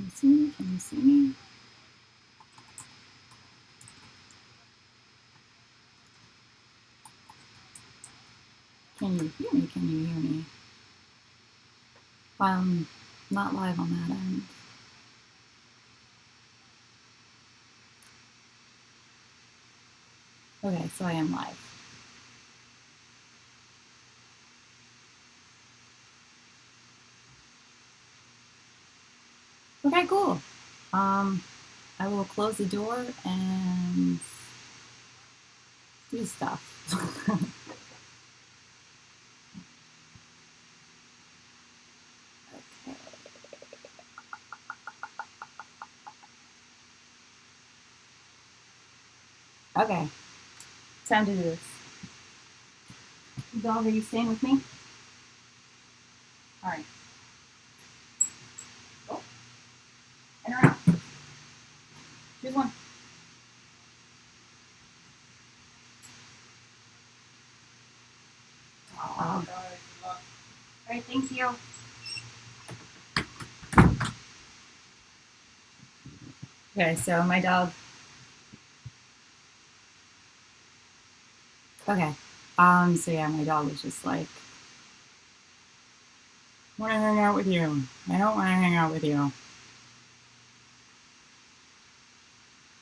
you see me? Can you see me? Can you hear me? Can you hear me? Not live on that end. Okay, so I am live. Okay, cool. I will close the door and do stuff. Okay, time to do this. Dog, are you staying with me? All right. Oh, and around. Choose one. Oh. All right, thank you. Okay, so my dog. Okay. So yeah, my dog was just like, I want to hang out with you. I don't want to hang out with you.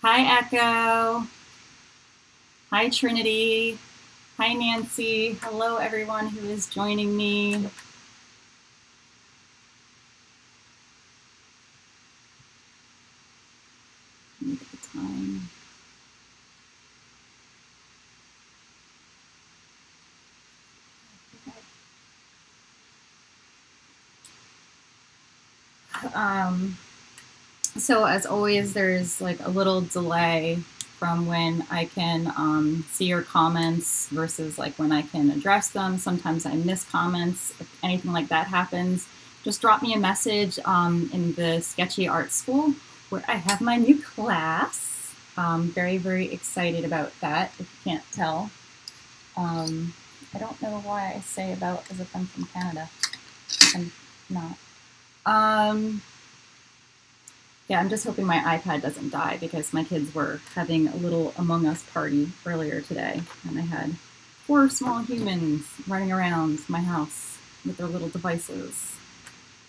Hi, Echo. Hi, Trinity. Hi, Nancy. Hello, everyone who is joining me. Let me get the time. So as always, there's like a little delay from when I can see your comments versus like when I can address them. Sometimes I miss comments. If anything like that happens, just drop me a message in the Sktchy Art School where I have my new class. Very, very excited about that, if you can't tell. I don't know why I say about as if I'm from Canada. I'm not. Yeah, I'm just hoping my iPad doesn't die because my kids were having a little Among Us party earlier today, and I had 4 small humans running around my house with their little devices,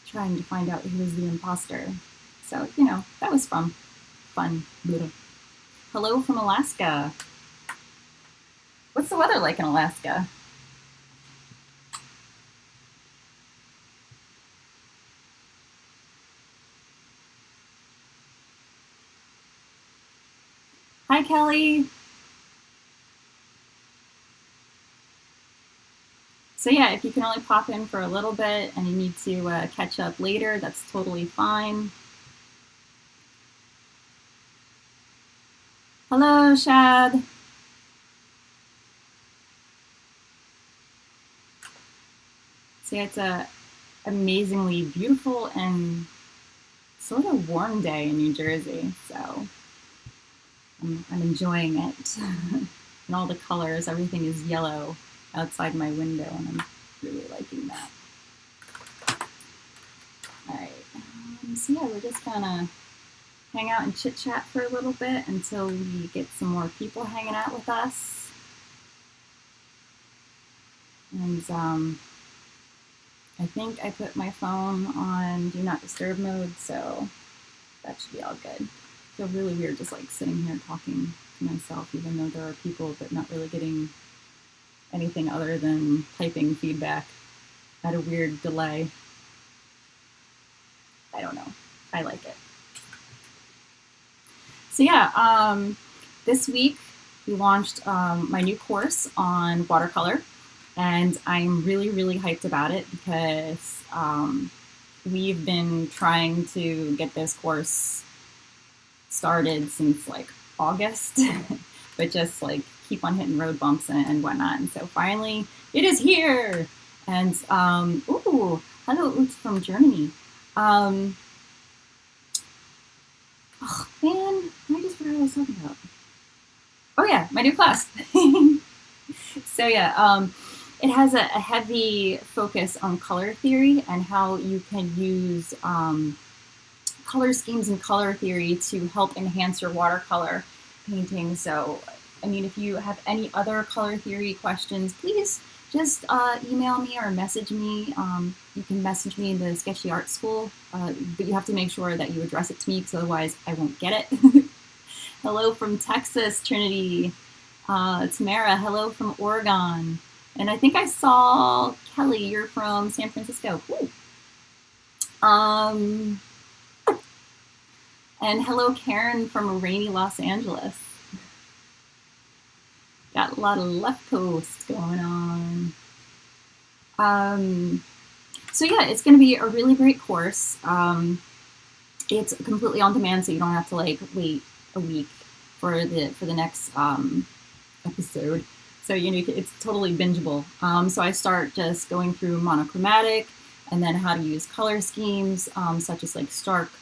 trying to find out who was the imposter. So, you know, that was fun. Little. Hello from Alaska. What's the weather like in Alaska? Hi, Kelly. So yeah, if you can only pop in for a little bit and you need to catch up later, that's totally fine. Hello, Shad. So yeah, it's a amazingly beautiful and sort of warm day in New Jersey, so I'm enjoying it. And all the colors, everything is yellow outside my window, and I'm really liking that. All right, so yeah, we're just gonna hang out and chit chat for a little bit until we get some more people hanging out with us. And I think I put my phone on Do Not Disturb mode, so that should be all good. I feel really weird just like sitting here talking to myself, even though there are people, but not really getting anything other than typing feedback at a weird delay. I don't know. I like it. So yeah, this week we launched my new course on watercolor, and I'm really, really hyped about it because we've been trying to get this course started since like August, but just like keep on hitting road bumps and whatnot. And so finally it is here. And ooh, hello, Ute from Germany. Oh man, I just forgot what I was talking about. Oh yeah, my new class. So yeah, it has a heavy focus on color theory and how you can use color schemes and color theory to help enhance your watercolor painting. So, I mean, if you have any other color theory questions, please just email me or message me. You can message me in the Sktchy Art School, but you have to make sure that you address it to me because otherwise I won't get it. Hello from Texas, Trinity. Tamara, hello from Oregon. And I think I saw Kelly, you're from San Francisco. Ooh. And hello, Karen from rainy Los Angeles. Got a lot of left coast going on. So yeah, it's going to be a really great course. It's completely on demand, so you don't have to like wait a week for the next episode. So you know it's totally bingeable. So I start just going through monochromatic, and then how to use color schemes such as like stark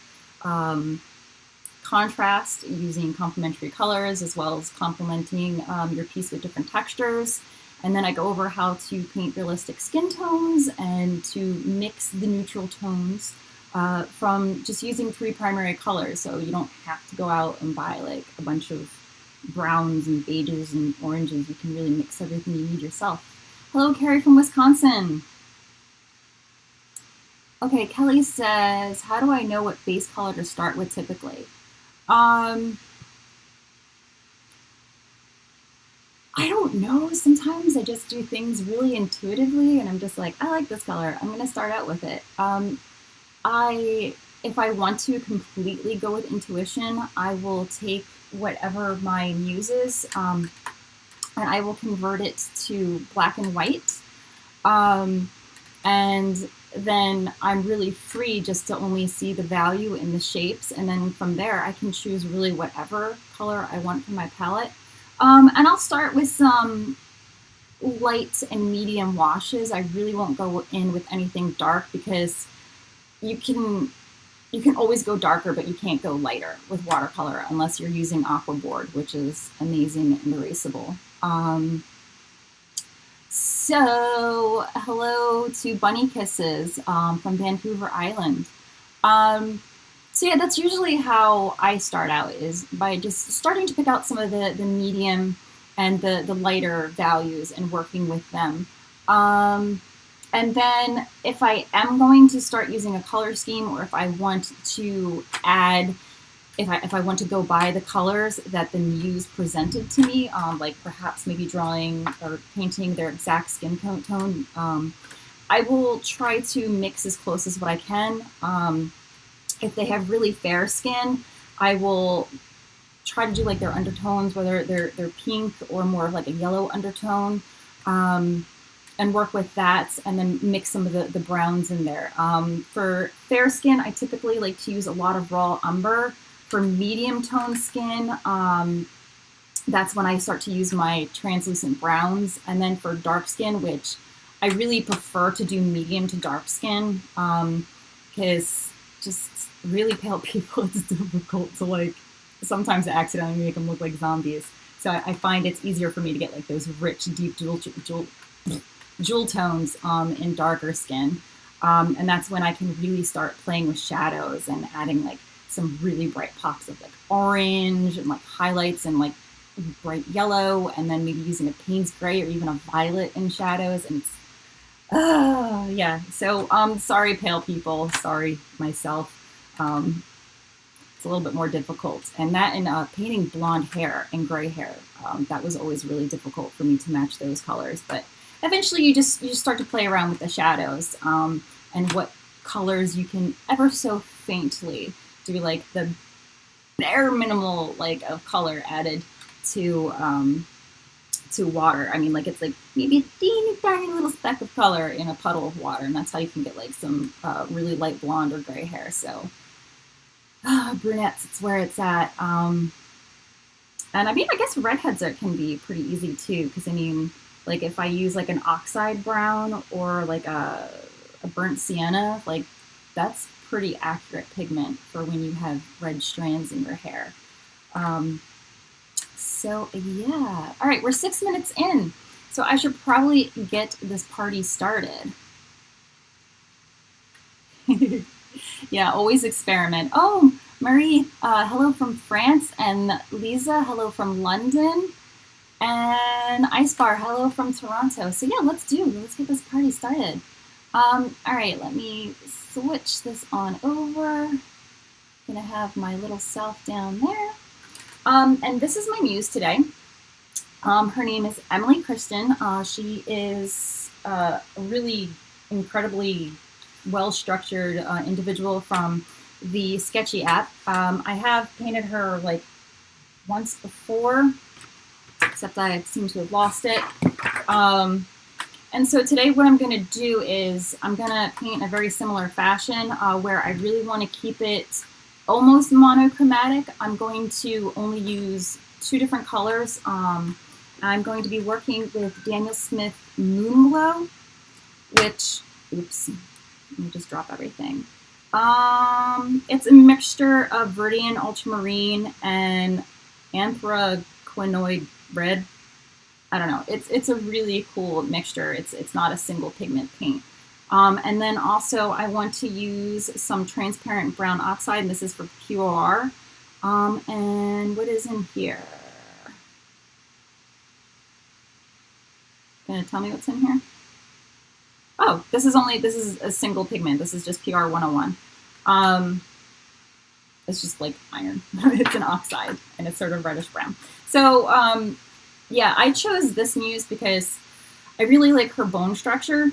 contrast using complementary colors, as well as complementing your piece with different textures. And then I go over how to paint realistic skin tones and to mix the neutral tones from just using 3 primary colors. So you don't have to go out and buy like a bunch of browns and beiges and oranges. You can really mix everything you need yourself. Hello, Carrie from Wisconsin. Okay, Kelly says, how do I know what base color to start with typically? I don't know. Sometimes I just do things really intuitively and I'm just like, I like this color. I'm going to start out with it. If I want to completely go with intuition, I will take whatever my muse is and I will convert it to black and white. And then I'm really free just to only see the value in the shapes. And then from there, I can choose really whatever color I want from my palette. And I'll start with some light and medium washes. I really won't go in with anything dark because you can always go darker, but you can't go lighter with watercolor unless you're using aqua board, which is amazing and erasable. So hello to Bunny Kisses from Vancouver Island. So yeah, that's usually how I start out, is by just starting to pick out some of the medium and the lighter values and working with them. And then if I am going to start using a color scheme, or if I want to add, if I want to go by the colors that the muse presented to me, like perhaps maybe drawing or painting their exact skin tone, I will try to mix as close as what I can. If they have really fair skin, I will try to do like their undertones, whether they're pink or more of like a yellow undertone, and work with that, and then mix some of the browns in there. For fair skin, I typically like to use a lot of raw umber. For medium tone skin, that's when I start to use my translucent browns. And then for dark skin, which I really prefer to do medium to dark skin, because just really pale people, it's difficult to like sometimes accidentally make them look like zombies. So I find it's easier for me to get like those rich, deep jewel tones in darker skin. And that's when I can really start playing with shadows and adding like some really bright pops of like orange and like highlights and like bright yellow, and then maybe using a Payne's gray or even a violet in shadows. And it's, yeah. So sorry, pale people. Sorry, myself. It's a little bit more difficult. And that and painting blonde hair and gray hair, that was always really difficult for me to match those colors. But eventually you just start to play around with the shadows and what colors you can ever so faintly do, like the bare minimal like of color added to water. I mean, like it's like maybe a teeny tiny little speck of color in a puddle of water, and that's how you can get like some really light blonde or gray hair. So brunettes, it's where it's at. And I mean, I guess redheads can be pretty easy too, because I mean, like if I use like an oxide brown or like a burnt sienna, like that's pretty accurate pigment for when you have red strands in your hair. So yeah, all right, we're 6 minutes in, so I should probably get this party started. Yeah, always experiment. Oh, Marie, hello from France, and Lisa, hello from London, and Ice Bar, hello from Toronto. So yeah, let's get this party started. All right, let me switch this on over. Gonna have my little self down there. And this is my muse today. Her name is Emily Kristen. She is a really incredibly well-structured individual from the Sktchy app. I have painted her like once before, except I seem to have lost it. And so today what I'm going to do is I'm going to paint in a very similar fashion where I really want to keep it almost monochromatic. I'm going to only use 2 different colors. I'm going to be working with Daniel Smith Moonglow, which, oops, let me just drop everything. It's a mixture of Verdian Ultramarine and Anthraquinoid Red. I don't know. It's a really cool mixture. It's not a single pigment paint. And then also I want to use some transparent brown oxide, and this is for QR. And what is in here? Gonna tell me what's in here? Oh, this is a single pigment. This is just PR 101. It's just like iron. It's an oxide, and it's sort of reddish brown. So yeah, I chose this muse because I really like her bone structure.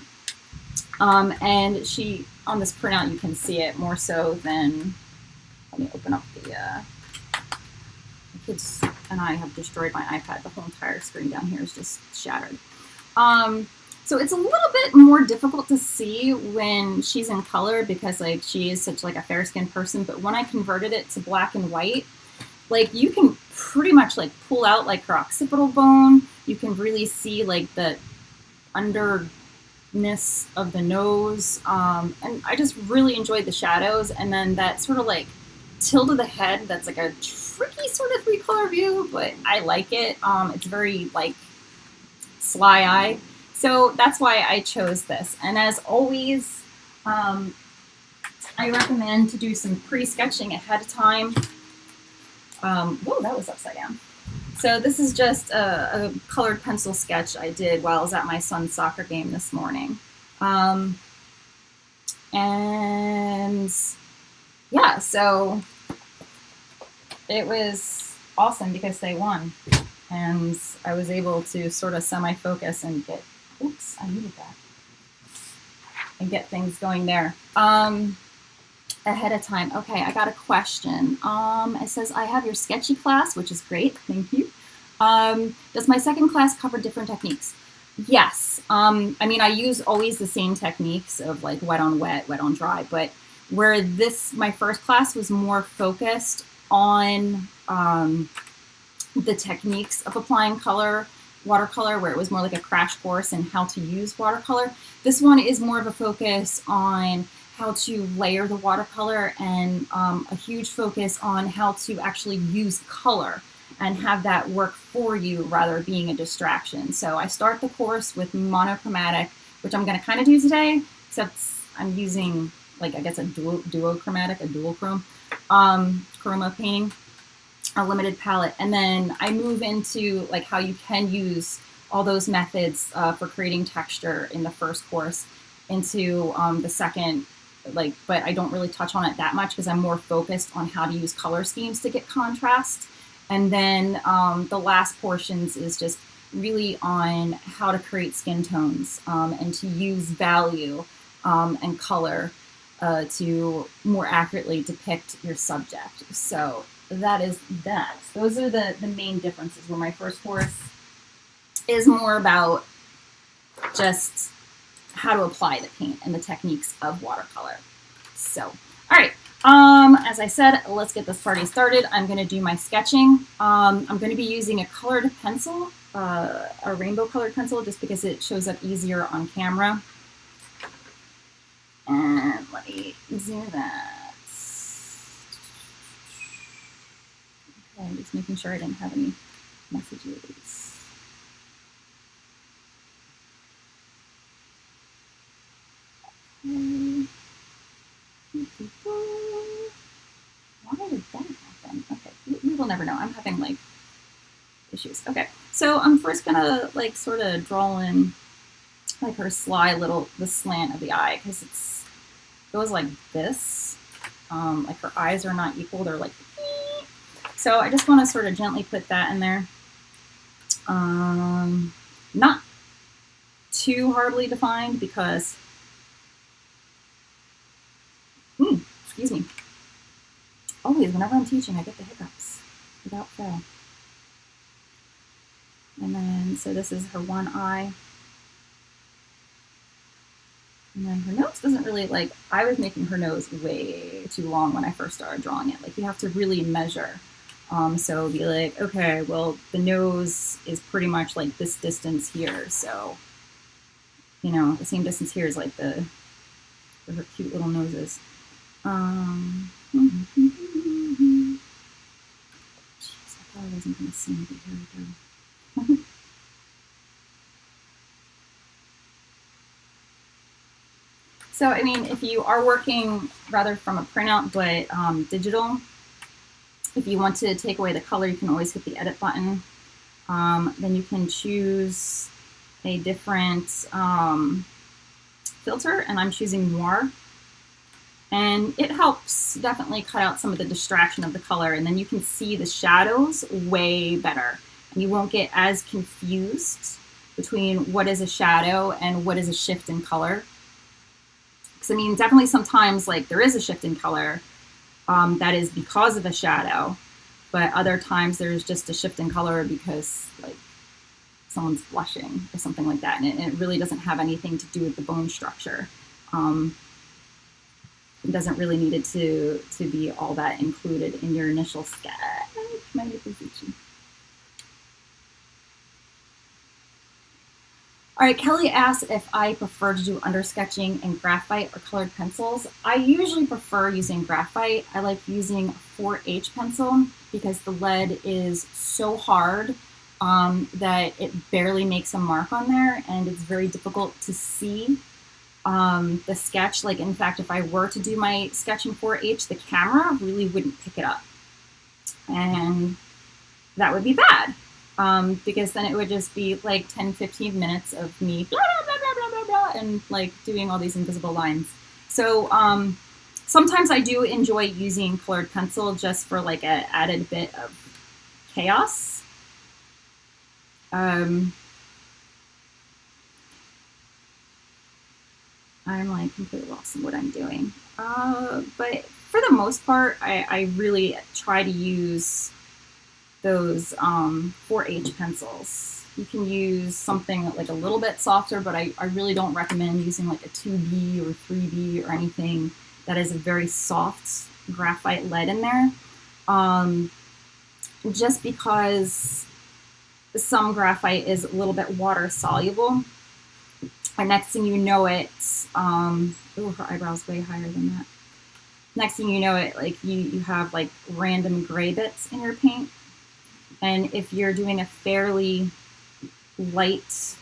And she, on this printout, you can see it more so than, let me open up the kids and I have destroyed my iPad. The whole entire screen down here is just shattered. So it's a little bit more difficult to see when she's in color because like she is such like a fair-skinned person, but when I converted it to black and white, like you can pretty much like pull out like her occipital bone. You can really see like the underness of the nose. And I just really enjoyed the shadows. And then that sort of like tilt of the head, that's like a tricky sort of 3-color view, but I like it. It's very like sly eye. So that's why I chose this. And as always, I recommend to do some pre-sketching ahead of time. Whoa, that was upside down. So this is just a colored pencil sketch I did while I was at my son's soccer game this morning. And yeah, so it was awesome because they won. And I was able to sort of semi-focus and get, oops, I needed that, and get things going there ahead of time. Okay, I got a question. It says, I have your Sktchy class, which is great, thank you. Does my second class cover different techniques? Yes. I mean, I use always the same techniques of like wet on wet, wet on dry, but where my first class was more focused on the techniques of applying watercolor, where it was more like a crash course in how to use watercolor. This one is more of a focus on how to layer the watercolor and a huge focus on how to actually use color and have that work for you rather than being a distraction. So I start the course with monochromatic, which I'm going to kind of do today, except I'm using like, I guess a duochromatic, a dual chrome chroma painting, a limited palette. And then I move into like how you can use all those methods for creating texture in the first course into the second, like, but I don't really touch on it that much because I'm more focused on how to use color schemes to get contrast. And then the last portions is just really on how to create skin tones and to use value and color to more accurately depict your subject. So that is that. Those are the main differences, where my first course is more about just how to apply the paint and the techniques of watercolor. So, all right. As I said, let's get this party started. I'm going to do my sketching. I'm going to be using a colored pencil, a rainbow colored pencil, just because it shows up easier on camera. And let me do that. Okay, I'm just making sure I didn't have any messages. Okay. having like issues. Okay, so I'm first gonna like sort of draw in like her sly little, the slant of the eye, because it goes like this. Like her eyes are not equal, they're like, so I just want to sort of gently put that in there. Not too hardly defined because, excuse me, always whenever I'm teaching I get the hiccups without fail. And then, so this is her one eye. And then her nose doesn't really, like, I was making her nose way too long when I first started drawing it. Like, you have to really measure. So be like, okay, well, the nose is pretty much like this distance here. So, you know, the same distance here is like for her cute little noses. Jeez, I thought I wasn't going to sing, but here we go. So, I mean, if you are working rather from a printout, but digital, if you want to take away the color, you can always hit the edit button. Then you can choose a different filter, and I'm choosing Noir. And it helps definitely cut out some of the distraction of the color, and then you can see the shadows way better. And you won't get as confused between what is a shadow and what is a shift in color. Because, I mean, definitely sometimes, like, there is a shift in color, that is because of a shadow, but other times there's just a shift in color because like someone's blushing or something like that, and it really doesn't have anything to do with the bone structure. It doesn't really need it to be all that included in your initial sketch. My nip is itchy. All right, Kelly asked if I prefer to do undersketching in graphite or colored pencils. I usually prefer using graphite. I like using 4H pencil because the lead is so hard that it barely makes a mark on there, and it's very difficult to see the sketch. Like, in fact, if I were to do my sketch in 4H, the camera really wouldn't pick it up, and that would be bad. Because then it would just be like 10-15 minutes of me blah, blah, blah, blah, blah, blah, and like doing all these invisible lines. So sometimes I do enjoy using colored pencil just for like an added bit of chaos. I'm like completely lost in what I'm doing. But for the most part, I really try to use those 4H pencils. You can use something like a little bit softer, but I really don't recommend using like a 2B or 3B or anything that is a very soft graphite lead in there. Just because some graphite is a little bit water soluble. And next thing you know it, oh, her eyebrow's way higher than that. Next thing you know it, like you have like random gray bits in your paint. And if you're doing a fairly light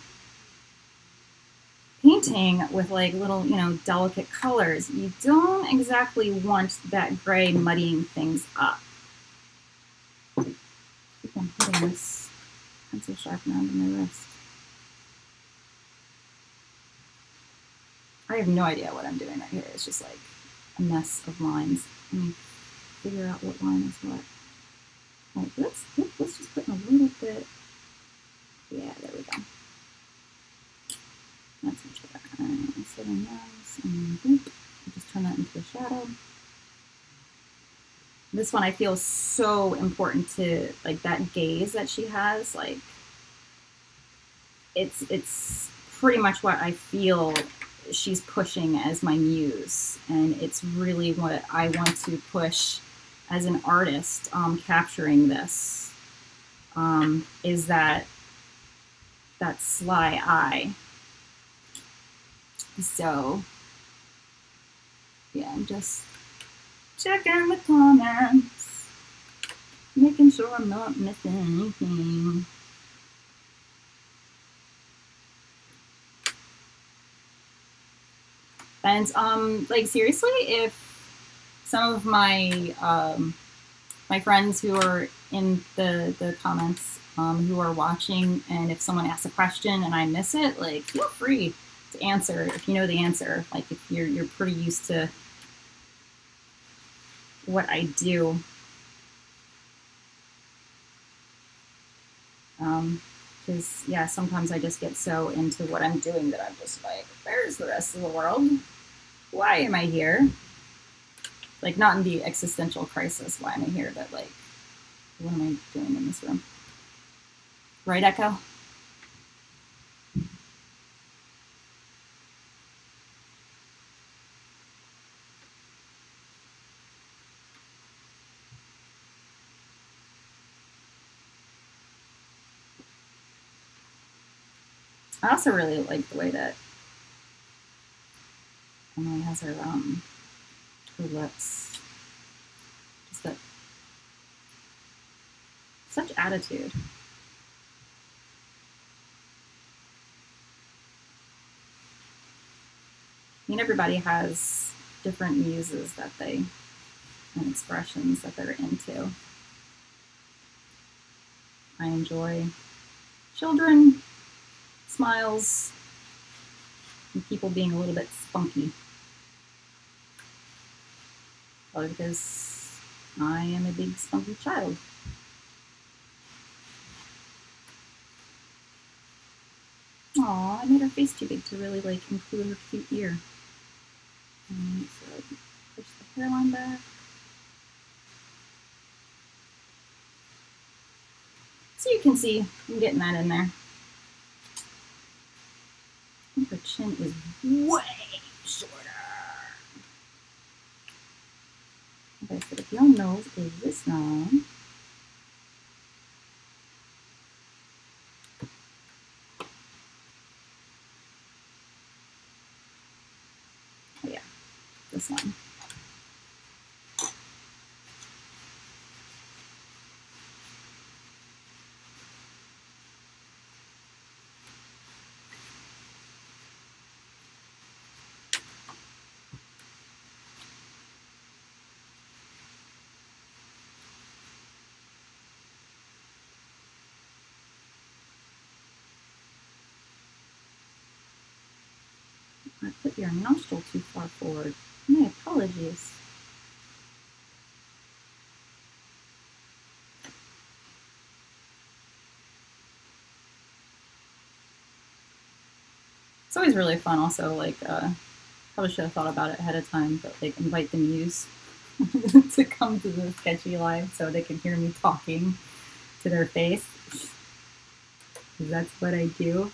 painting with like little, you know, delicate colors, you don't exactly want that gray muddying things up. I'm putting this pencil sharpener under my wrist. I have no idea what I'm doing right here. It's just like a mess of lines. Let me figure out what line is what. All right, let's just put in a little bit. Yeah, there we go. That's much better. So then nice, and boop. Just turn that into a shadow. This one I feel so important to, like, that gaze that she has. Like, it's pretty much what I feel she's pushing as my muse, and it's really what I want to push as an artist, capturing this, is that sly eye. So, yeah, I'm just checking the comments, making sure I'm not missing anything. And like, seriously, if some of my my friends who are in the comments who are watching, and if someone asks a question and I miss it, like feel free to answer if you know the answer. Like if you're pretty used to what I do. Because yeah, sometimes I just get so into what I'm doing that I'm just like, where's the rest of the world? Why am I here? Like not in the existential crisis, why am I here, but like, what am I doing in this room? Right, Echo? I also really like the way that Emily has her lips. Just that such attitude. I mean, everybody has different muses that they and expressions that they're into. I enjoy children, smiles, and people being a little bit spunky. Probably because I am a big spunky child. Aw, I made her face too big to really like include her cute ear. So push the hairline back. So you can see I'm getting that in there. I think her chin is way shorter. Okay, so if your nose is this long, oh yeah, this one. I put your nostril too far forward. My apologies. It's always really fun also, like, probably should have thought about it ahead of time, but like invite the muse to come to the Sktchy live so they can hear me talking to their face. That's what I do.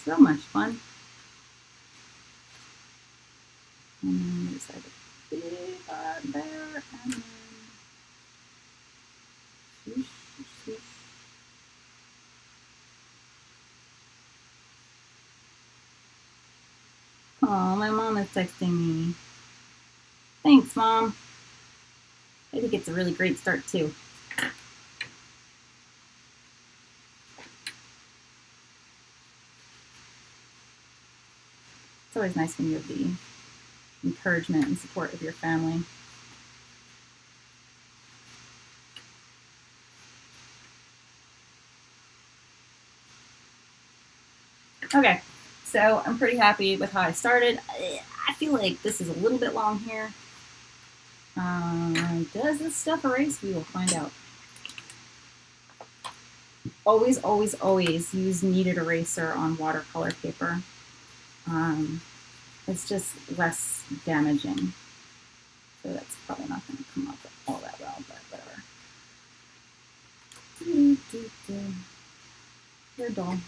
So much fun. And then there's like a big dot there, and then swoosh, swoosh. Oh, my mom is texting me. Thanks, Mom. I think it's a really great start too. It's always nice when you have the encouragement and support of your family. Okay, so I'm pretty happy with how I started. I feel like this is a little bit long here. Does this stuff erase? We will find out. Always, always, always use kneaded eraser on watercolor paper. It's just less damaging. So that's probably not going to come up all that well, but whatever. You're dull.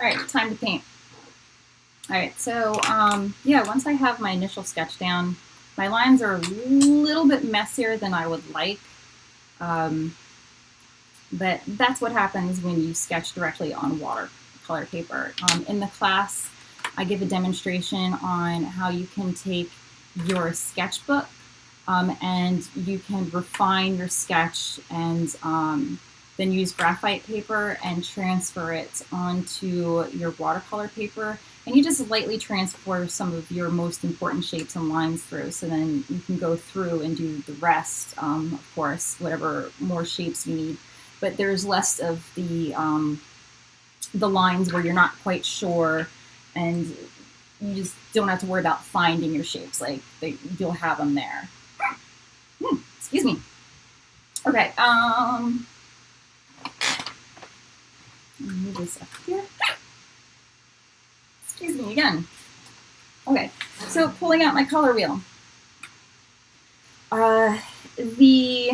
All right, time to paint. All right, so yeah, once I have my initial sketch down, my lines are a little bit messier than I would like, but that's what happens when you sketch directly on watercolor paper. In the class, I give a demonstration on how you can take your sketchbook and you can refine your sketch and then use graphite paper and transfer it onto your watercolor paper. And you just lightly transfer some of your most important shapes and lines through. So then you can go through and do the rest, of course, whatever more shapes you need. But there's less of the lines where you're not quite sure, and you just don't have to worry about finding your shapes. Like you'll have them there. Excuse me. Okay. Move this up here. Excuse me again. Okay, so pulling out my color wheel. The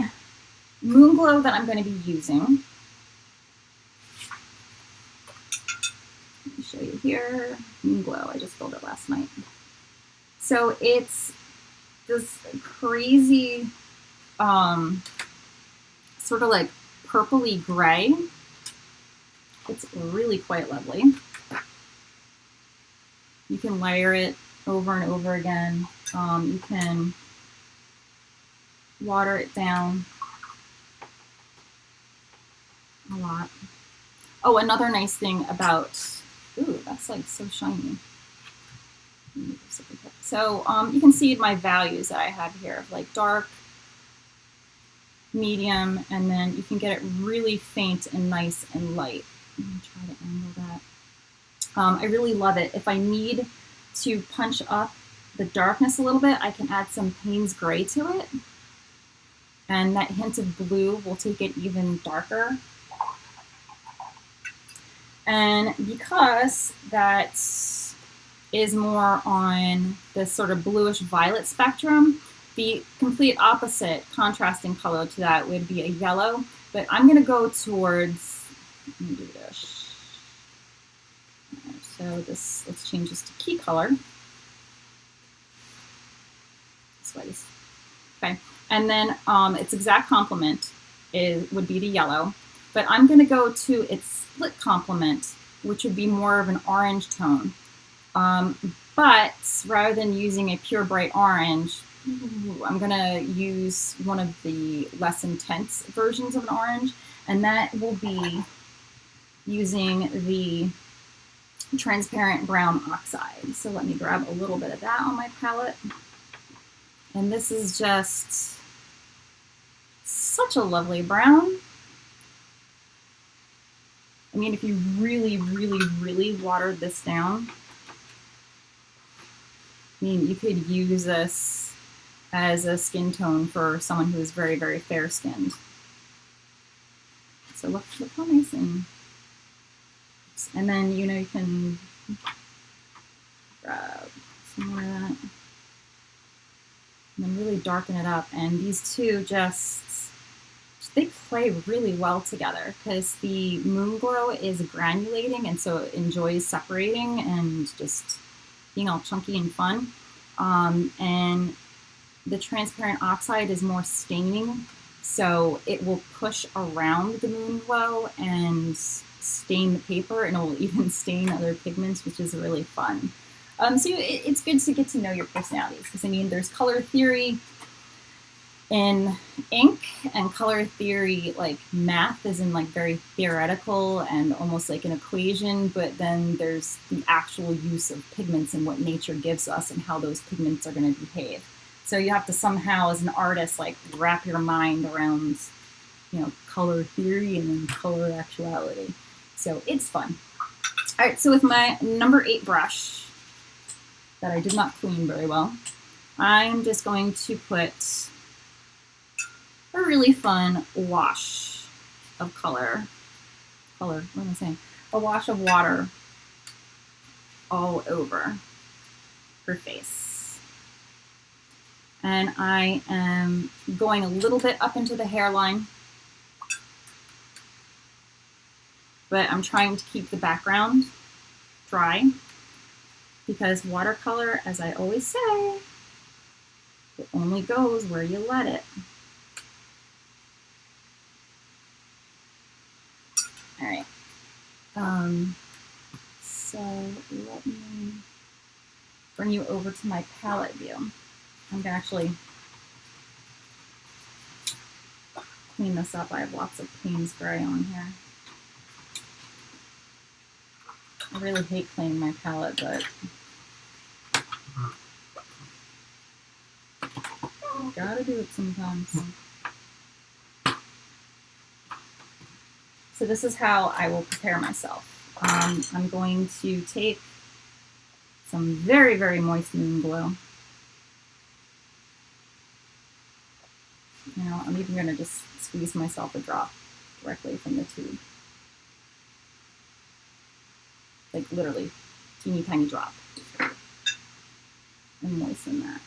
moon glow that I'm going to be using, let me show you here. Moon glow, I just filled it last night. So it's this crazy, sort of like purpley gray. It's really quite lovely. You can layer it over and over again. You can water it down a lot. Oh, another nice thing about, ooh, that's like so shiny. So you can see my values that I have here, like dark, medium, and then you can get it really faint and nice and light. Let me try to angle that. I really love it. If I need to punch up the darkness a little bit, I can add some Payne's Gray to it. And that hint of blue will take it even darker. And because that is more on this sort of bluish violet spectrum, the complete opposite contrasting color to that would be a yellow. But I'm going to go towards, let me do this. So this, let's change this to key color. This way. Okay, and then its exact complement would be the yellow, but I'm going to go to its split complement, which would be more of an orange tone. But rather than using a pure bright orange, I'm going to use one of the less intense versions of an orange, and that will be using the transparent brown oxide. So let me grab a little bit of that on my palette. And this is just such a lovely brown. I mean, if you really, really, really watered this down, I mean, you could use this as a skin tone for someone who is very, very fair skinned. So look how nice. And then, you know, you can grab some more of that and then really darken it up. And these two just, they play really well together because the moon glow is granulating and so it enjoys separating and just being all chunky and fun. And the transparent oxide is more staining, so it will push around the moon glow and stain the paper, and it will even stain other pigments, which is really fun. So it's good to get to know your personalities, because I mean, there's color theory in ink and color theory, like math is in like very theoretical and almost like an equation, but then there's the actual use of pigments and what nature gives us and how those pigments are going to behave. So you have to somehow, as an artist, like wrap your mind around, you know, color theory and then color actuality. So it's fun. All right, so with my number 8 brush that I did not clean very well, I'm just going to put a really fun wash of color. What am I saying? A wash of water all over her face. And I am going a little bit up into the hairline, but I'm trying to keep the background dry, because watercolor, as I always say, it only goes where you let it. All right. So let me bring you over to my palette view. I'm gonna actually clean this up. I have lots of Payne's Gray on here. I really hate cleaning my palette, but gotta do it sometimes. So this is how I will prepare myself. I'm going to take some very, very moist moon glue. You know, I'm even gonna just squeeze myself a drop directly from the tube. Like literally, teeny tiny drop. And moisten that.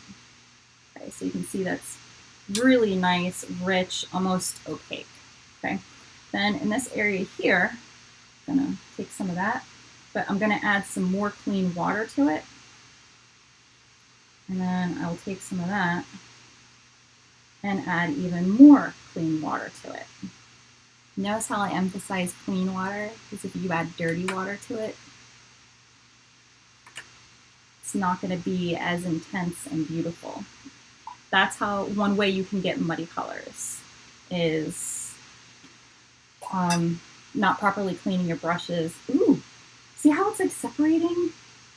Okay, so you can see that's really nice, rich, almost opaque. Okay, then in this area here, I'm gonna take some of that, but I'm gonna add some more clean water to it. And then I'll take some of that and add even more clean water to it. Notice how I emphasize clean water, because if you add dirty water to it, it's not going to be as intense and beautiful. That's how one way you can get muddy colors is not properly cleaning your brushes. Ooh, see how it's like separating?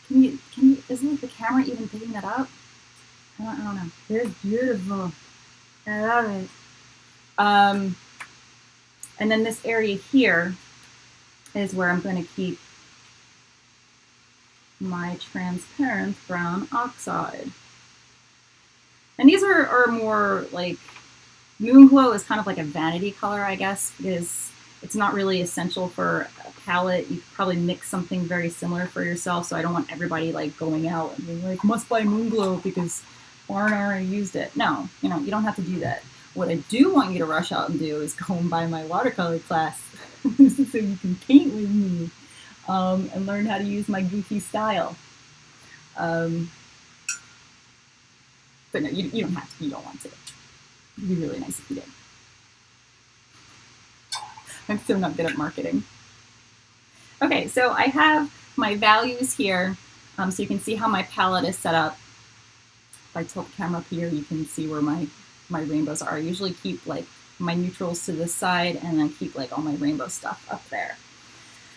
Can you, isn't like the camera even picking that up? I don't know. It's beautiful. I love it. And then this area here is where I'm going to keep my transparent brown oxide. And these are more like, moon glow is kind of like a vanity color, I guess, because it's not really essential for a palette. You could probably mix something very similar for yourself, so I don't want everybody like going out and being like, must buy moon glow because Lauren already used it. No, you know, you don't have to do that. What I do want you to rush out and do is go and buy my watercolor class so you can paint with me. And learn how to use my goofy style. But no, you don't have to. You don't want to. It'd be really nice if you did. I'm still not good at marketing. Okay, so I have my values here, so you can see how my palette is set up. If I tilt the camera up here, you can see where my rainbows are. I usually keep like my neutrals to this side, and then keep like all my rainbow stuff up there.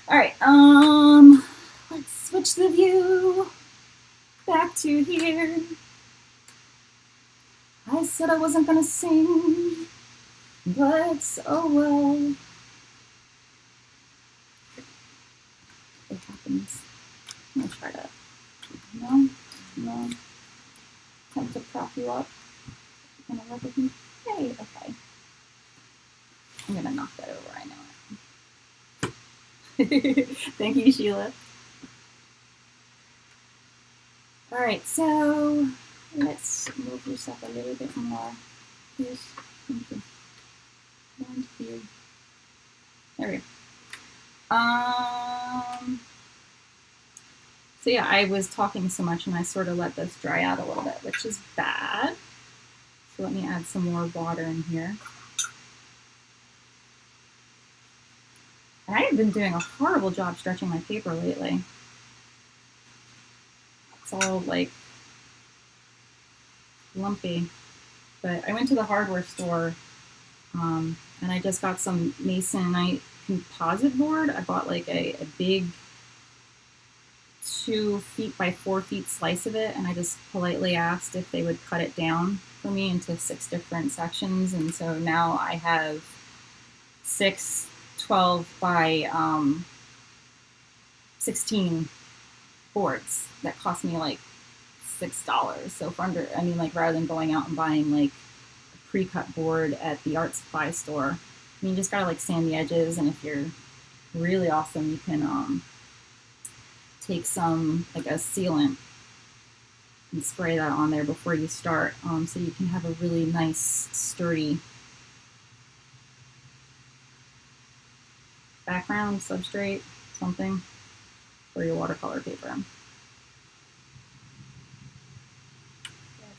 All right, let's switch the view back to here. I said I wasn't gonna sing, but oh well. It happens. I'm gonna try to, no, attempt to prop you up. You're gonna look at me. Hey, okay. I'm gonna knock that over, I know it. Thank you, Sheila. All right, so let's move this up a little bit more. Please, thank you. Thank you. There we go. So yeah, I was talking so much and I sort of let this dry out a little bit, which is bad. So let me add some more water in here. And I have been doing a horrible job stretching my paper lately. It's all like lumpy. But I went to the hardware store and I just got some masonite composite board. I bought like a big 2 feet by 4 feet slice of it, and I just politely asked if they would cut it down for me into 6 different sections. And so now I have 6 12 by 16 boards that cost me like $6. So for under, I mean, like rather than going out and buying like a pre-cut board at the art supply store, I mean, you just gotta like sand the edges, and if you're really awesome, you can take some like a sealant and spray that on there before you start, so you can have a really nice sturdy background, substrate, something. for your watercolor paper. Okay,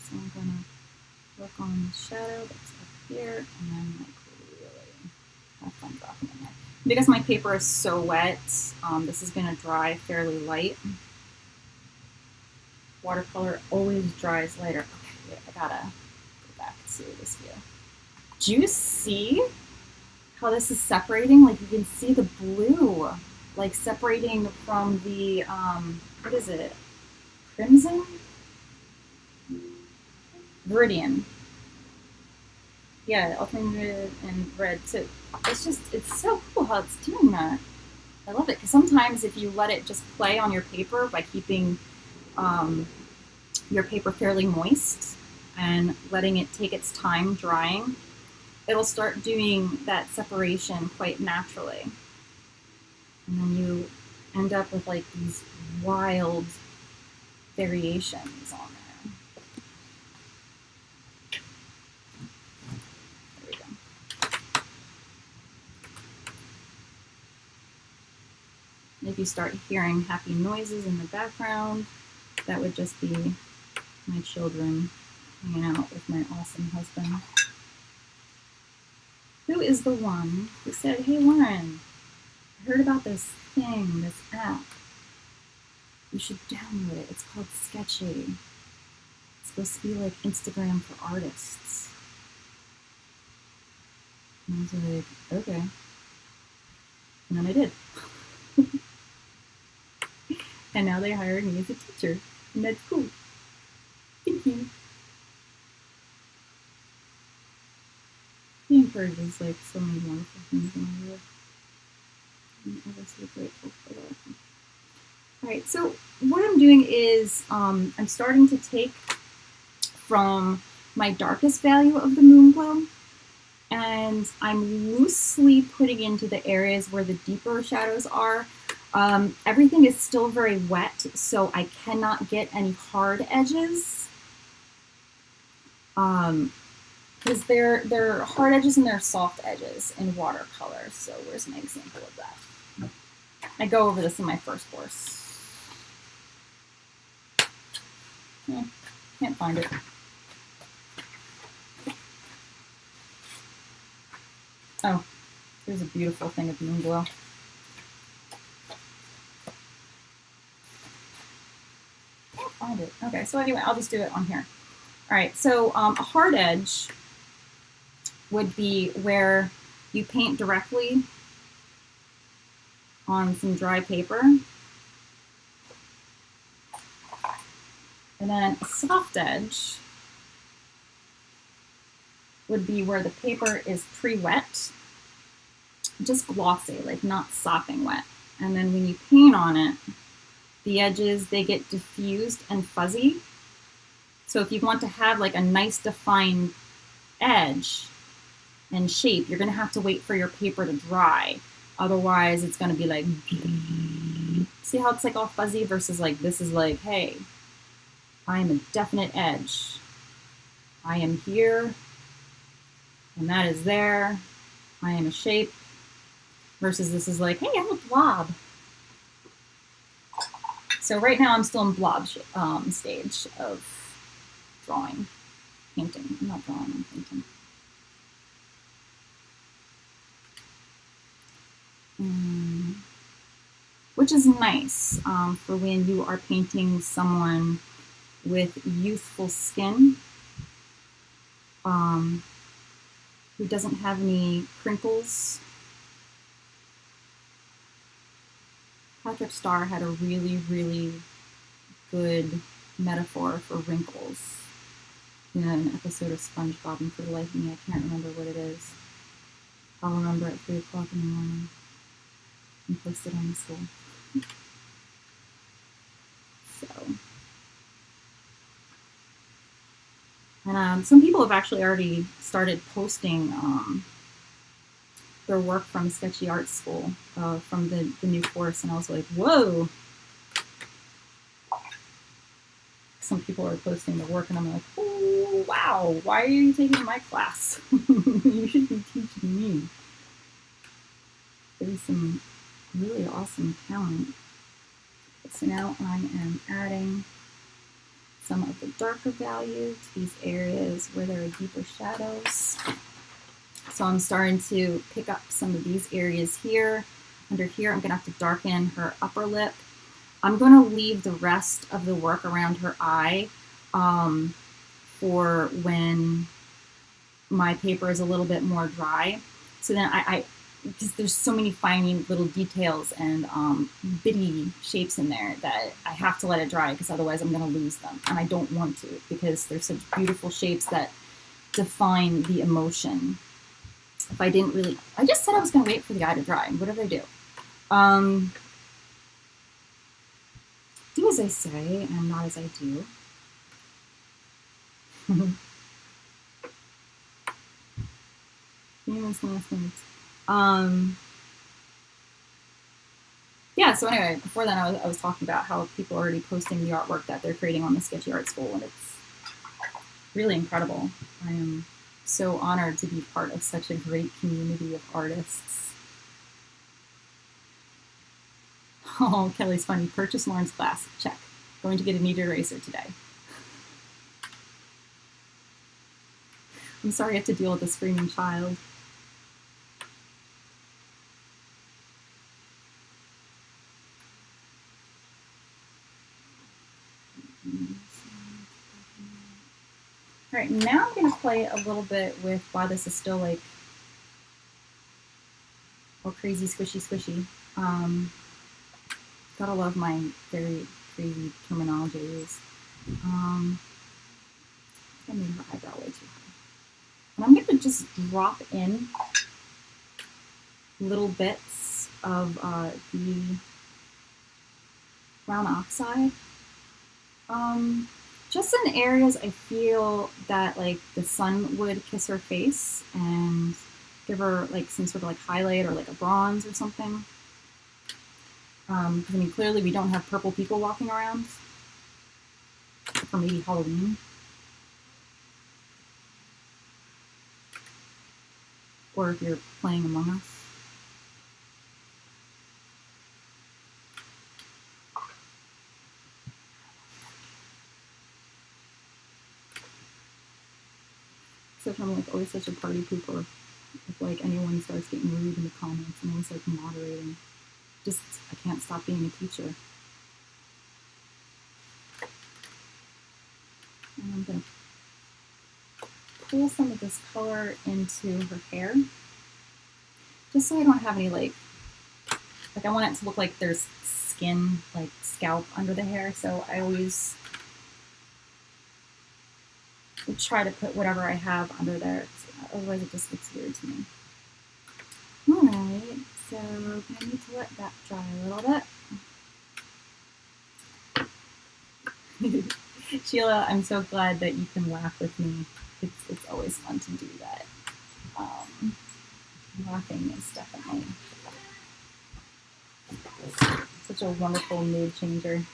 so I'm gonna work on the shadow that's up here, and then like really have fun dropping in there. Because my paper is so wet, this is gonna dry fairly light. Watercolor always dries lighter. Okay, wait, I gotta go back to this view. Do you see how this is separating? Like you can see the blue, like separating from the, what is it? Crimson? Viridian. Yeah, alternated and red. So it's so cool how it's doing that. I love it because sometimes if you let it just play on your paper by keeping your paper fairly moist and letting it take its time drying, it'll start doing that separation quite naturally. And then you end up with like these wild variations on there. There we go. And if you start hearing happy noises in the background, that would just be my children hanging out with my awesome husband. Who is the one who said, hey Lauren, I heard about this thing, this app. You should download it. It's called Sktchy. It's supposed to be like Instagram for artists. And I was like, okay. And then I did. And now they hired me as a teacher. And that's cool. Thank you. He encourages like so many wonderful things in my life. I'm ever so grateful for that. Alright, so what I'm doing is I'm starting to take from my darkest value of the moon glow, and I'm loosely putting into the areas where the deeper shadows are. Everything is still very wet, so I cannot get any hard edges. Because they're hard edges and they're soft edges in watercolor. So where's my example of that? I go over this in my first course. Can't find it. Oh, here's a beautiful thing of moon glow. Can't find it. Okay, so anyway, I'll just do it on here. All right, so a hard edge would be where you paint directly on some dry paper. And then a soft edge would be where the paper is pre-wet, just glossy, like not sopping wet. And then when you paint on it, the edges, they get diffused and fuzzy. So if you want to have like a nice defined edge and shape, you're gonna have to wait for your paper to dry. Otherwise it's gonna be like, see how it's like all fuzzy versus like, this is like, hey, I am a definite edge. I am here, and that is there. I am a shape, versus this is like, hey, I'm a blob. So right now I'm still in blob stage of drawing, painting. I'm not drawing, I'm painting. Which is nice for when you are painting someone with youthful skin, who doesn't have any crinkles. Patrick Starr had a really, really good metaphor for wrinkles in an episode of SpongeBob, and for the life of me, I can't remember what it is. I'll remember at 3 o'clock in the morning and post it on the school. So, and some people have actually already started posting their work from Sktchy Art School, from the new course, and I was like, whoa. Some people are posting the work, and I'm like, oh, wow, why are you taking my class? You should be teaching me. There's some really awesome talent. So now I am adding some of the darker value to these areas where there are deeper shadows. So I'm starting to pick up some of these areas here. Under here, I'm gonna have to darken her upper lip. I'm gonna leave the rest of the work around her eye for when my paper is a little bit more dry. So then because there's so many fine little details and bitty shapes in there that I have to let it dry because otherwise I'm going to lose them. And I don't want to because they're such beautiful shapes that define the emotion. If I didn't really, I just said I was going to wait for the eye to dry. What did I do? Do as I say and not as I do. Yeah, so anyway, before then I was talking about how people are already posting the artwork that they're creating on the Sktchy Art School, and it's really incredible. I am so honored to be part of such a great community of artists. Oh, Kelly's funny. Purchase Lauren's class. Check. Going to get a kneaded eraser today. I'm sorry I have to deal with a screaming child. All right, now I'm going to play a little bit with why this is still like crazy, squishy. Gotta love my very crazy terminologies. I made her eyebrow way too high. And I'm going to just drop in little bits of the brown oxide. Just in areas I feel that like the sun would kiss her face and give her like some sort of like highlight or like a bronze or something. I mean, clearly we don't have purple people walking around, or maybe Halloween. Or if you're playing Among Us. Except I'm like always such a party pooper. If like anyone starts getting rude in the comments and always like moderating. Just, I can't stop being a teacher. And I'm gonna pull some of this color into her hair. Just so I don't have any like I want it to look like there's skin, like scalp under the hair. So I always try to put whatever I have under there. Otherwise it just looks weird to me. All right, so I need to let that dry a little bit. Sheila, I'm so glad that you can laugh with me. It's always fun to do that. Laughing is definitely such a wonderful mood changer.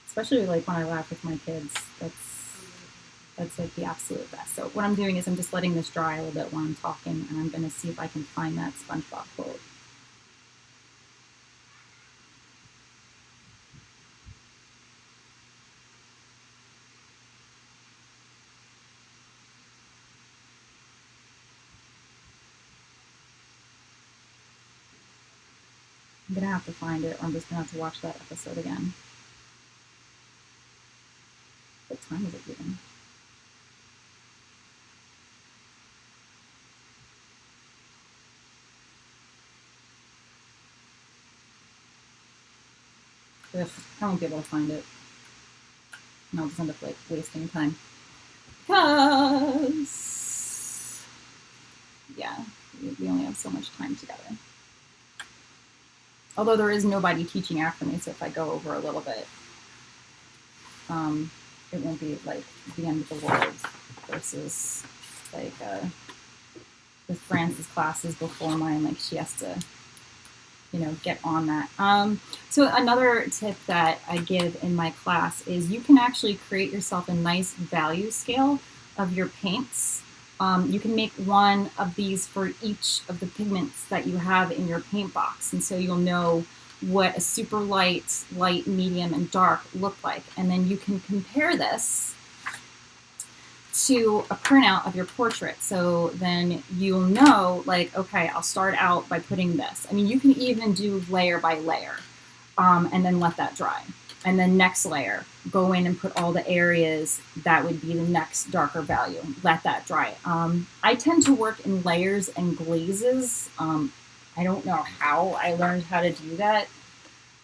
Especially like when I laugh with my kids. That's like the absolute best. So what I'm doing is I'm just letting this dry a little bit while I'm talking, and I'm going to see if I can find that SpongeBob quote. I'm going to have to find it, or I'm just going to have to watch that episode again. What time is it even? Ugh, I won't be able to find it. And I'll just end up like wasting time. Because, yeah, we only have so much time together. Although there is nobody teaching after me, so if I go over a little bit, it won't be like the end of the world versus like with France's classes before mine, like she has to, you know, get on that. So another tip that I give in my class is you can actually create yourself a nice value scale of your paints. You can make one of these for each of the pigments that you have in your paint box. And so you'll know what a super light, light, medium, and dark look like. And then you can compare this to a printout of your portrait. So then you'll know, like, okay, I'll start out by putting this. I mean, you can even do layer by layer, and then let that dry. And then next layer, go in and put all the areas that would be the next darker value. Let that dry. I tend to work in layers and glazes. I don't know how I learned how to do that.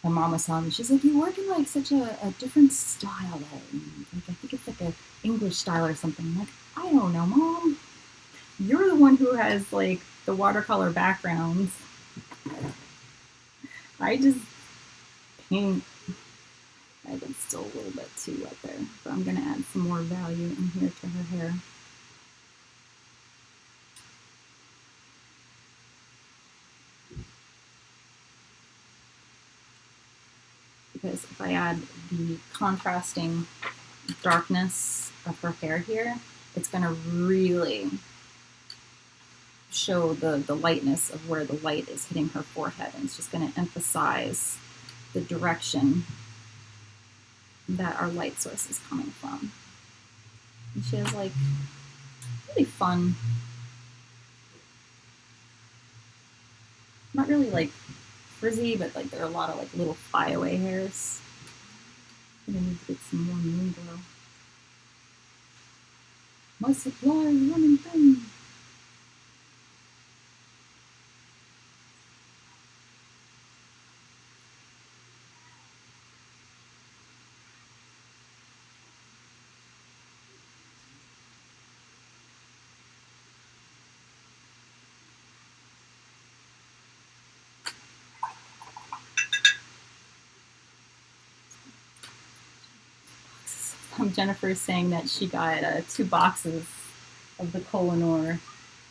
My mom was telling me, she's like, you work in like such a different style. Like, I think it's like a English style or something. I'm like, I don't know, Mom. You're the one who has like the watercolor backgrounds. I just paint. I think it's still a little bit too wet there, but I'm going to add some more value in here to her hair. Because if I add the contrasting darkness of her hair here, it's going to really show the lightness of where the light is hitting her forehead, and it's just going to emphasize the direction that our light source is coming from. And she has like really fun, not really like frizzy, but like there are a lot of like little flyaway hairs. I'm gonna need to get some more moon glow. My supply is running thin. Jennifer is saying that she got 2 boxes of the Kohinoor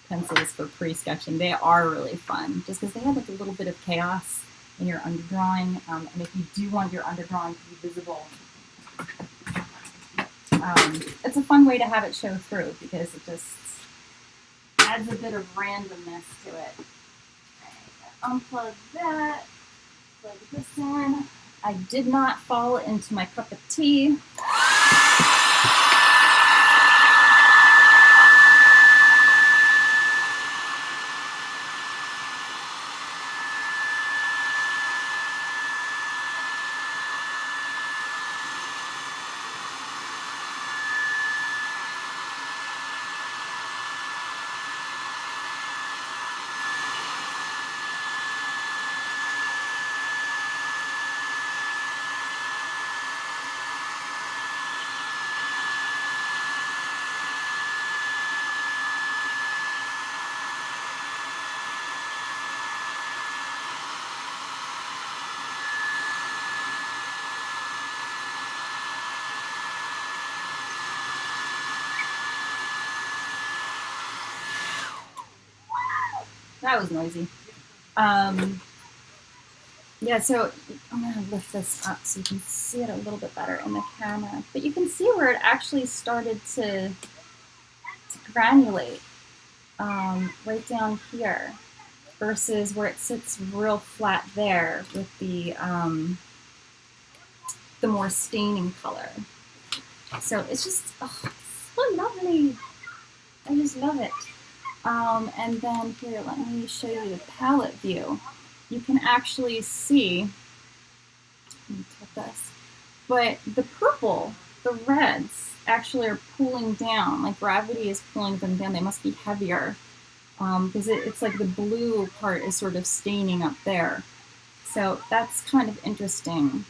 pencils for pre-sketching. They are really fun, just because they have like a little bit of chaos in your underdrawing, and if you do want your underdrawing to be visible, it's a fun way to have it show through, because it just adds a bit of randomness to it. Unplug that, plug this in. I did not fall into my cup of tea. That was noisy. Yeah, so I'm going to lift this up so you can see it a little bit better in the camera. But you can see where it actually started to granulate right down here versus where it sits real flat there with the more staining color. So it's just so lovely. I just love it. And then here, let me show you the palette view. You can actually see, let me tap this, but the purple, the reds actually are pulling down, like gravity is pulling them down. They must be heavier because it's like the blue part is sort of staining up there. So that's kind of interesting,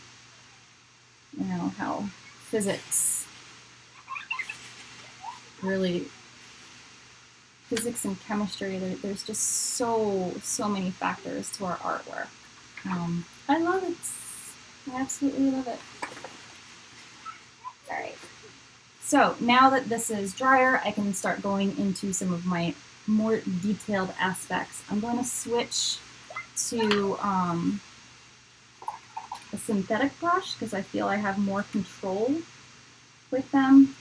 you know, how physics really, physics and chemistry, there's just so many factors to our artwork. I love it. I absolutely love it. All right. So now that this is drier, I can start going into some of my more detailed aspects. I'm going to switch to a synthetic brush because I feel I have more control with them.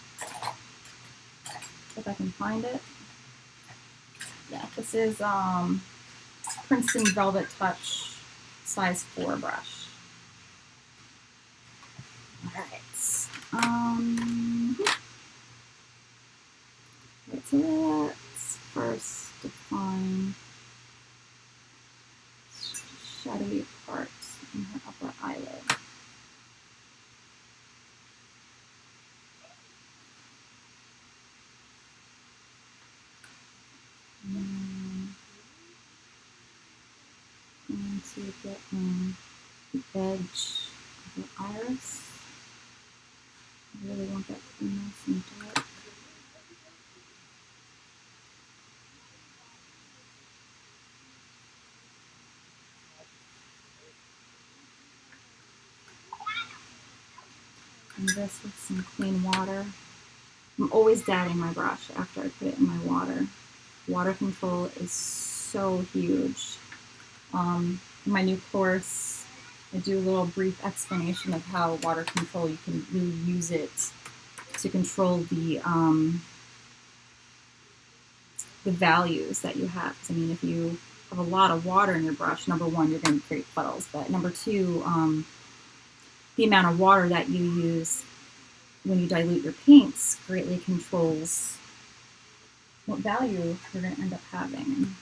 If I can find it. Yeah, this is Princeton Velvet Touch size 4 brush. All right. So let's first define shadowy parts in her upper eyelid. And to get the edge of the iris. I really want that to be nice and dark. And this with some clean water. I'm always dabbing my brush after I put it in my water. Water control is so huge. In my new course, I do a little brief explanation of how water control, you can really use it to control the values that you have. I mean, if you have a lot of water in your brush, number one, you're going to create puddles. But number two, the amount of water that you use when you dilute your paints greatly controls what value you're going to end up having.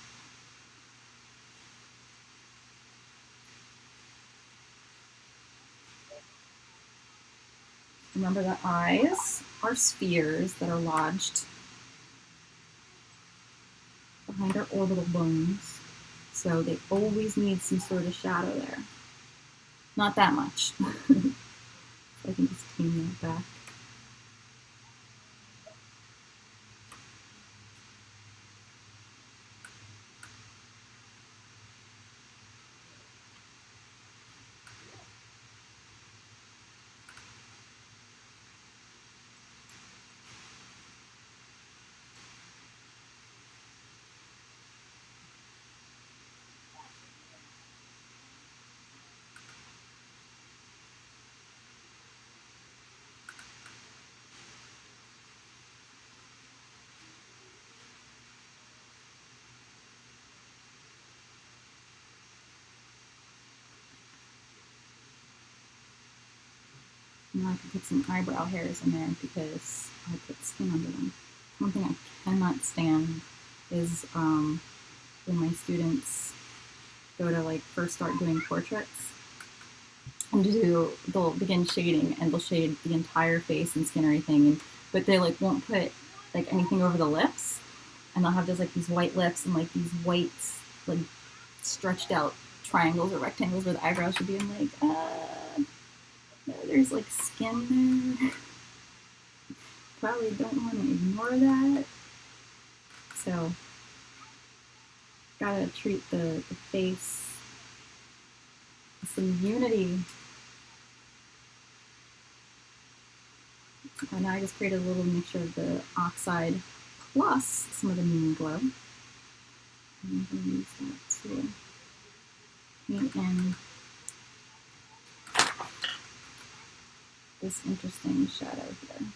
Remember that eyes are spheres that are lodged behind our orbital bones, so they always need some sort of shadow there. Not that much. So I can just clean that back. Now I can put some eyebrow hairs in there because I put skin under them. One thing I cannot stand is when my students go to like first start doing portraits and they'll begin shading and they'll shade the entire face and skin and everything, but they like won't put like anything over the lips, and they'll have just like these white lips and like these white like stretched out triangles or rectangles where the eyebrows should be. I'm like, there's like skin there. Probably don't want to ignore that. So, gotta treat the face with some unity. And now I just created a little mixture of the oxide plus some of the moon glow. And I'm going to use that to paint in this interesting shadow here.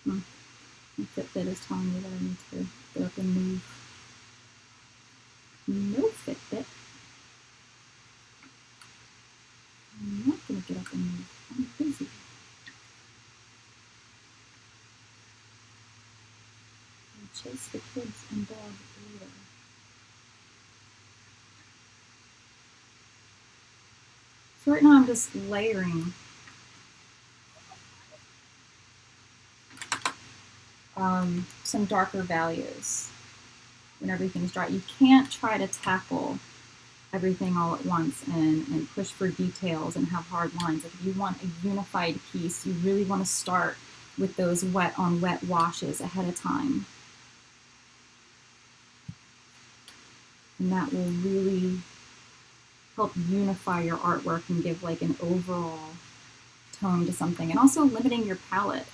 My Fitbit is telling me that I need to get up and move. No Fitbit. I'm not going to get up and move. I'm busy. I'll chase the kids and dog later. So right now I'm just layering some darker values when everything's dry. You can't try to tackle everything all at once and push for details and have hard lines. If you want a unified piece, you really want to start with those wet on wet washes ahead of time. And that will really help unify your artwork and give like an overall tone to something. And also limiting your palette.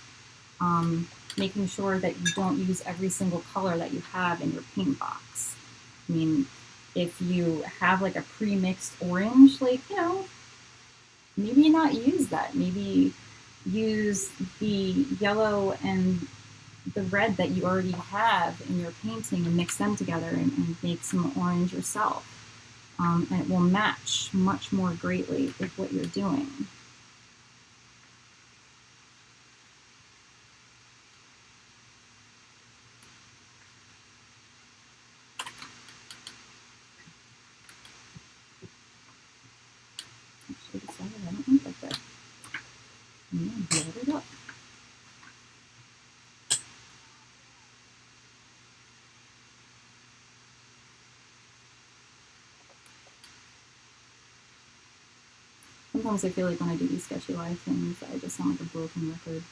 Making sure that you don't use every single color that you have in your paint box. I mean, if you have like a pre-mixed orange, like, you know, maybe not use that. Maybe use the yellow and the red that you already have in your painting and mix them together and make some orange yourself. And it will match much more greatly with what you're doing. Actually decided I don't think like that. I'm gonna blow it up. Sometimes I feel like when I do these sketchy live things, I just sound like a broken record.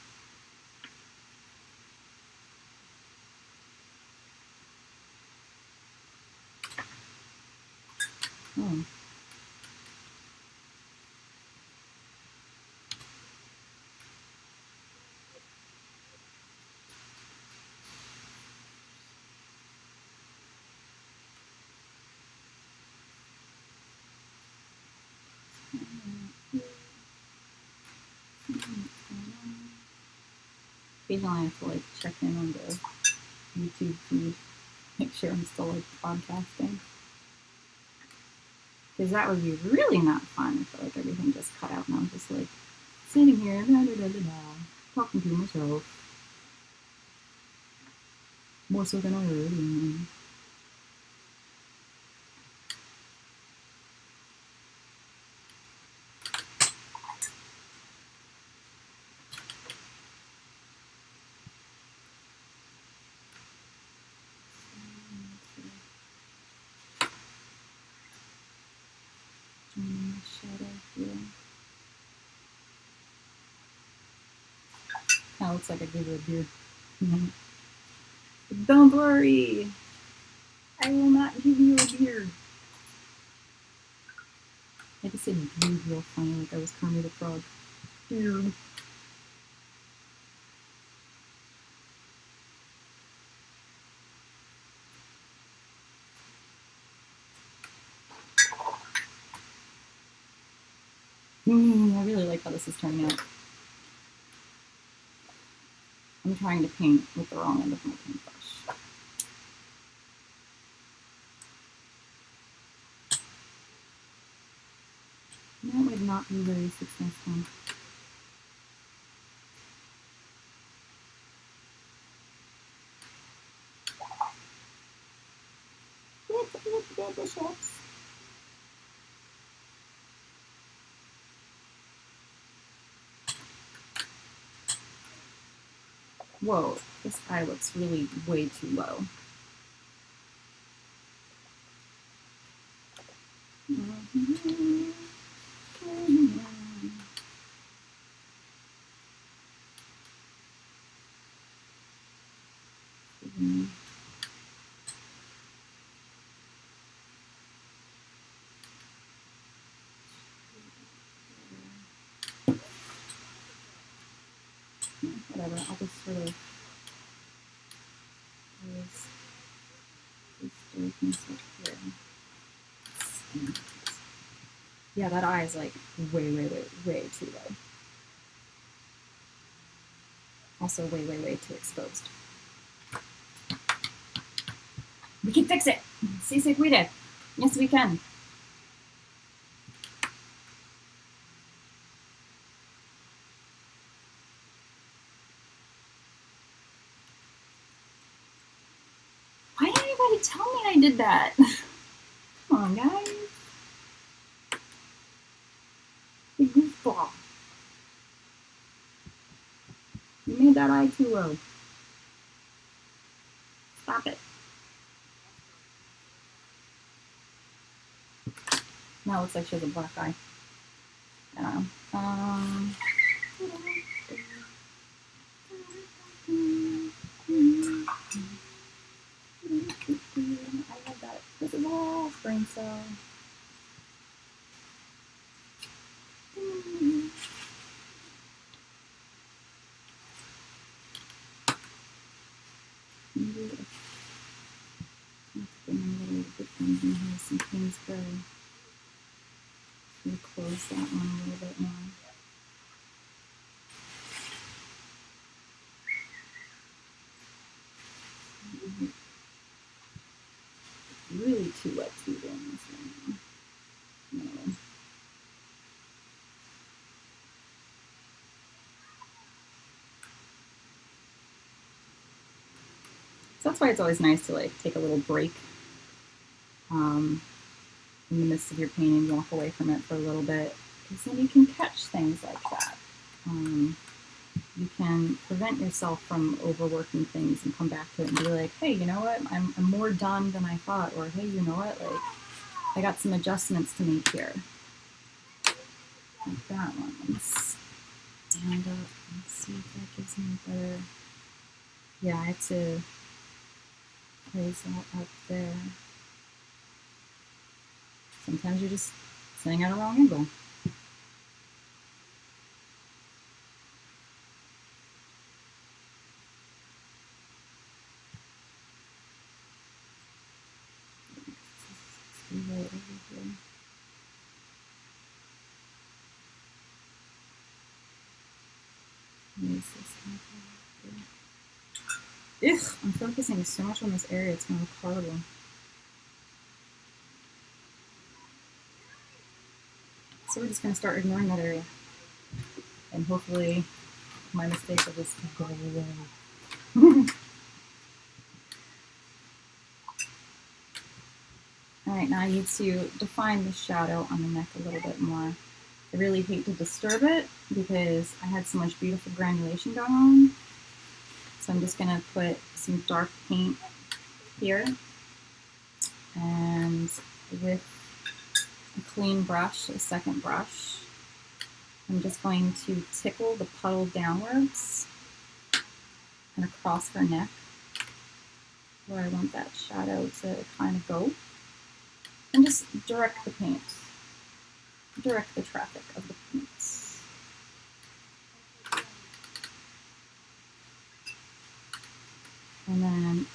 Oh. Occasionally I have to like check in on the YouTube feed, make sure I'm still like podcasting. Because that would be really not fun if like everything just cut out and I'm just like sitting here, talking to myself. More so than I already am. Shadow here. Kind of looks like I gave her a beard. Don't worry, I will not give you a beard. I just said beard real funny, like I was Kermit the Frog. Beard. I really like how this is turning out. I'm trying to paint with the wrong end of my paintbrush. That would not be very successful. Whoa, this eye looks really way too low. Whatever, I'll just sort of here. Yeah, that eye is like way too low. Also way too exposed. We can fix it! Sí se puede. Yes, we can. Why didn't anybody tell me I did that? Come on, guys. You goofball. You made that eye too low. Stop it. Now it looks like she has a black eye. I don't know. I love that. This is all brain cell. Maybe let's bring a little bit in here, some these go. I'm going to close that one a little bit more. Really too wet to be doing this right now. No. So that's why it's always nice to like take a little break in the midst of your painting, walk away from it for a little bit, because then you can catch things like that. You can prevent yourself from overworking things and come back to it and be like, hey, you know what, I'm more done than I thought, or hey, you know what, like I got some adjustments to make here. Like that one. Let's stand up and see if that gives me a better. Yeah, I have to place that up there. Sometimes you're just sitting at a wrong angle. Right over here. Use this. Ugh, I'm focusing so much on this area, it's gonna look horrible. So we're just gonna start ignoring that area. And hopefully my mistake will just go away. Alright, now I need to define the shadow on the neck a little bit more. I really hate to disturb it because I had so much beautiful granulation going on. So I'm just gonna put some dark paint here. And with a clean brush, a second brush, I'm just going to tickle the puddle downwards and across her neck where I want that shadow to kind of go. And just direct the paint, direct the traffic of the paint. And then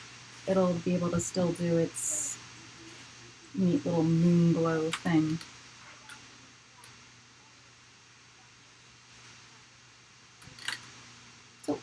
it'll be able to still do its neat little moon glow thing. Tilt.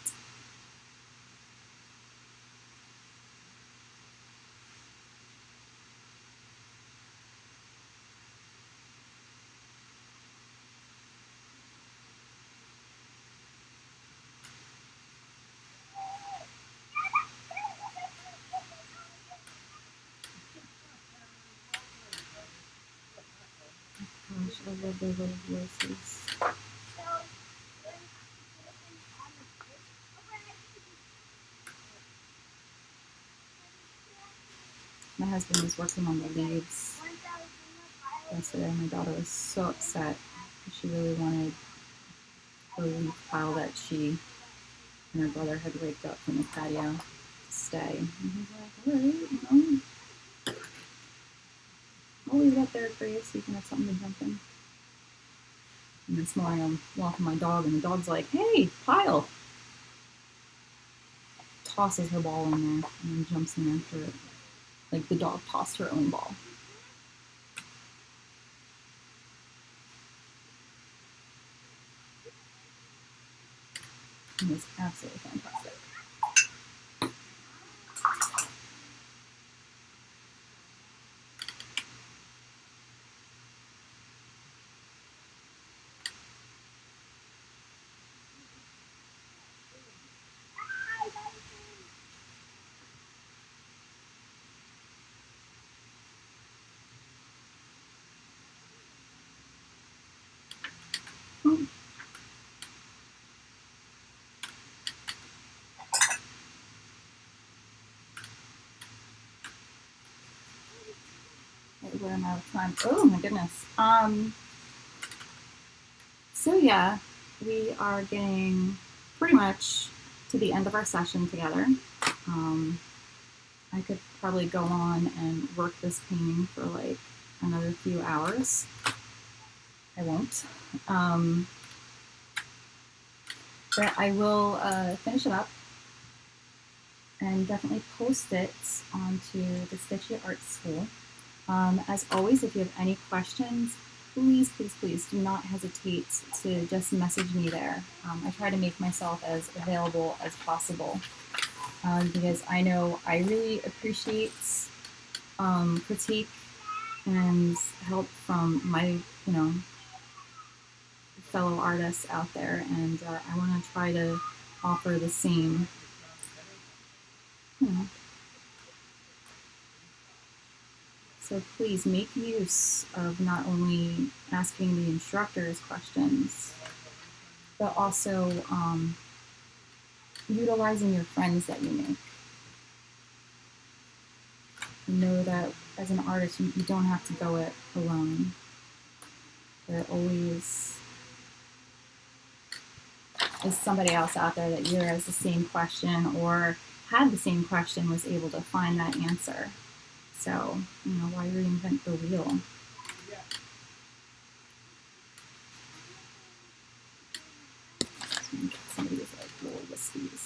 Gosh, I love those little voices. My husband was working on the leaves yesterday. My daughter was so upset. She really wanted the leaf pile that she and her brother had raked up from the patio to stay. And he's like, all right, you know, I'll leave it up there for you so you can have something to jump in. And this morning I'm walking my dog and the dog's like, hey, pile. Tosses her ball in there and then jumps in after it. Like the dog tossed her own ball. It was absolutely fantastic. We're out of time. Oh my goodness. So yeah, we are getting pretty much to the end of our session together. I could probably go on and work this painting for like another few hours. I won't. But I will finish it up and definitely post it onto the Sktchy Art School. As always, if you have any questions, please, please, please do not hesitate to just message me there. I try to make myself as available as possible because I know I really appreciate critique and help from my, fellow artists out there, and I want to try to offer the same. You know. So please make use of not only asking the instructors questions, but also utilizing your friends that you make. You know that as an artist, you don't have to go it alone. There always is somebody else out there that either has the same question or had the same question, was able to find that answer. So, why reinvent the wheel? Somebody's like little whiskeys.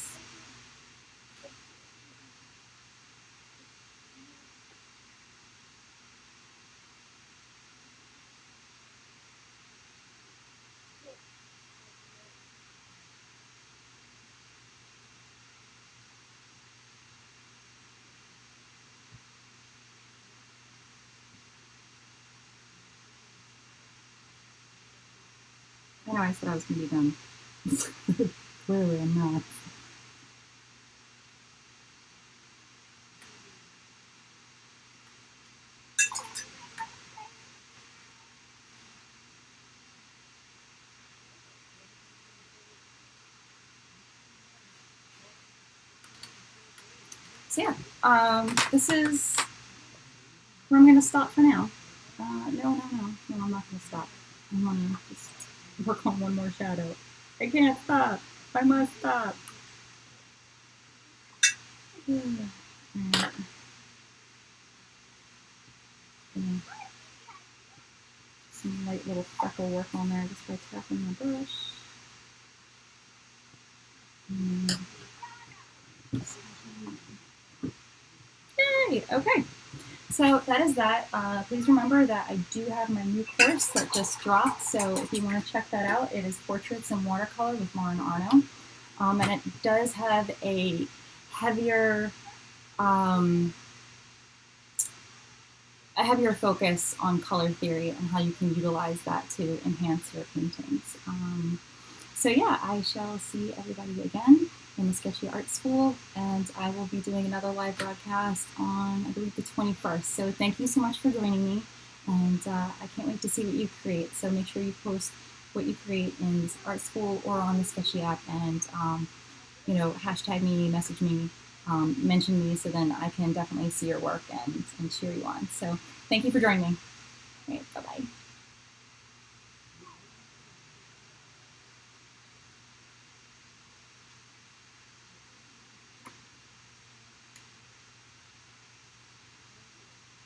I know I said I was going to be done. Clearly I'm not. So yeah, this is where I'm going to stop for now. No, I'm not going to stop. I want to just work on one more shadow. I can't stop. I must stop. Right. Some light little freckle work on there just by tapping the brush. Yay! Okay. So that is that. Please remember that I do have my new course that just dropped. So if you want to check that out, it is Portraits in Watercolor with Lauren Arno. And it does have a heavier focus on color theory and how you can utilize that to enhance your paintings. So yeah, I shall see everybody again in the Sktchy Art School, and I will be doing another live broadcast on, I believe, the 21st. So thank you so much for joining me, and I can't wait to see what you create. So make sure you post what you create in this art school or on the Sktchy app, and hashtag me, message me, mention me, so then I can definitely see your work and cheer you on. So thank you for joining me. All right, bye-bye.